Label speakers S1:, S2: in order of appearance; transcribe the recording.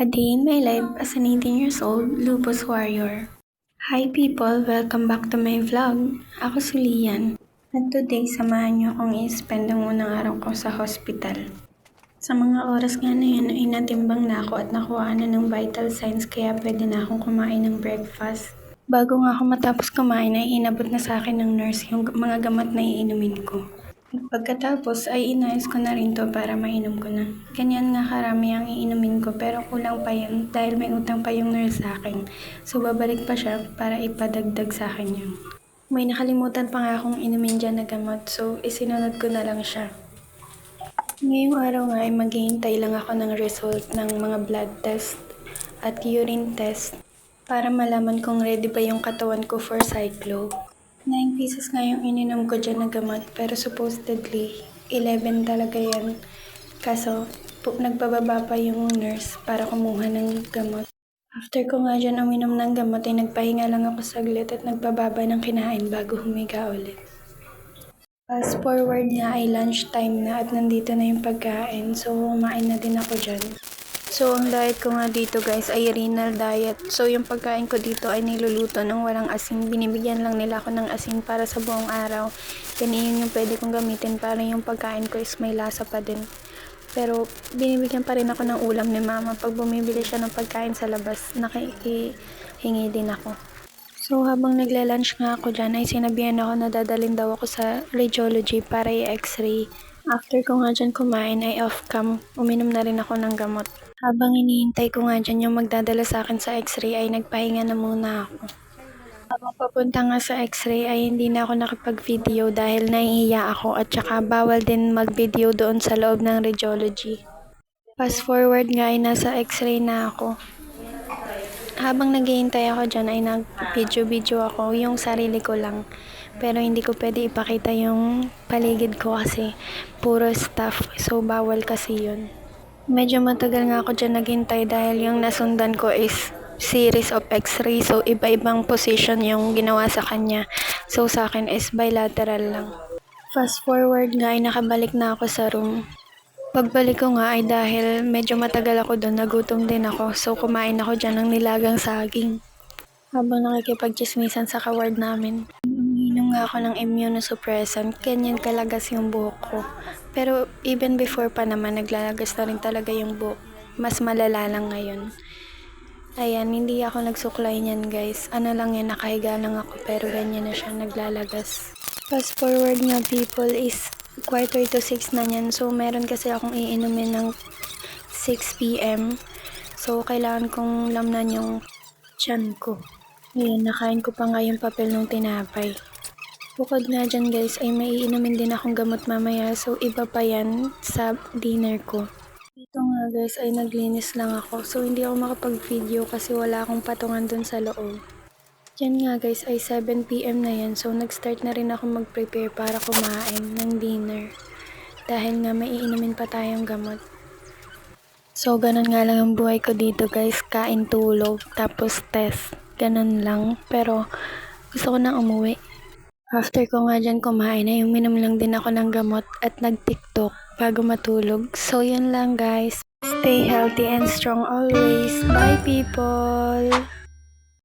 S1: A day in my life as an 18 years old lupus warrior. Hi people! Welcome back to my vlog. Ako si Lian. At today, samahan niyo akong i-spend ang unang araw ko sa hospital. Sa mga oras nga na yun ay natimbang na ako at nakuha na ng vital signs kaya pwede na akong kumain ng breakfast. Bago nga ako matapos kumain ay inabot na sa akin ng nurse yung mga gamot na iinumin ko. At pagkatapos ay inayos ko na rin to para mainom ko na. Ganyan nga karami ang iinumin ko pero kulang pa yan dahil may utang pa yung nurse sa akin. So babalik pa siya para ipadagdag sa akin yun. May nakalimutan pa nga akong inumin dyan na gamot so isinunod ko na lang siya. Ngayong araw nga ay maghihintay lang ako ng result ng mga blood test at urine test para malaman kung ready ba yung katawan ko for cyclo. 9 pieces nga yung ininom ko dyan na gamot pero supposedly 11 talaga yan. Kaso nagbababa pa yung nurse para kumuha ng gamot. After ko nga dyan uminom ng gamot ay nagpahinga lang ako saglit at nagbababa ng kinain bago humiga ulit. Fast forward nga ay lunch time na at nandito na yung pagkain so kumain na din ako dyan. So, ang diet ko nga dito guys ay renal diet. So, yung pagkain ko dito ay niluluto ng walang asin. Binibigyan lang nila ako ng asin para sa buong araw. Then, yun yung pwede kong gamitin para yung pagkain ko is may lasa pa din. Pero, binibigyan pa rin ako ng ulam ni mama. Pag bumibili siya ng pagkain sa labas, nakihingi din ako. So, habang nagla-lunch nga ako dyan, ay sinabihan ako na dadalhin daw ako sa radiology para i-x-ray. After ko nga dyan kumain ay off-cam, uminom na rin ako ng gamot. Habang hinihintay ko nga dyan yung magdadala sa akin sa x-ray ay nagpahinga na muna ako. Habang papunta nga sa x-ray ay hindi na ako nakipag-video dahil nahihiya ako at saka bawal din mag-video doon sa loob ng radiology. Fast forward nga ay nasa x-ray na ako. Habang naghihintay ako dyan ay nag-video ako yung sarili ko lang. Pero hindi ko pwede ipakita yung paligid ko kasi puro staff so bawal kasi yun. Medyo matagal nga ako dyan naghintay dahil yung nasundan ko is series of x-ray so iba-ibang position yung ginawa sa kanya. So sa akin is bilateral lang. Fast forward nga ay nakabalik na ako sa room. Pagbalik ko nga ay dahil medyo matagal ako doon, nagutom din ako so kumain ako dyan ng nilagang saging. Habang nakikipagchismisan sa kaward namin. Umiinom nga ako ng immunosuppressant, ganyan kalagas yung buhok ko. Pero even before pa naman, naglalagas na rin talaga yung buhok. Mas malala lang ngayon. Ayan, hindi ako nagsuklay niyan guys. Ano lang yan, nakahiga lang ako pero ganyan na siya, naglalagas. Fast forward nga people is 5:45 na niyan. So meron kasi akong iinumin ng 6 p.m. So kailangan kong lamnan yung tiyan ko. Ayan, nakain ko pa nga yung papel ng tinapay. Bukod nga dyan guys, ay may iinumin din akong gamot mamaya. So, iba pa yan sa dinner ko. Dito nga guys, ay naglinis lang ako. So, hindi ako makapag-video kasi wala akong patungan dun sa loob. Yan nga guys, ay 7 p.m. na yan. So, nag-start na rin ako mag-prepare para kumain ng dinner. Dahil nga may iinumin pa tayong gamot. So, ganun nga lang ang buhay ko dito guys. Kain, tulog, tapos test. Ganun lang. Pero, gusto ko nang umuwi. After ko nga dyan kumain ay uminom lang din ako ng gamot at nag-TikTok bago matulog. So, yun lang guys. Stay healthy and strong always. Bye people!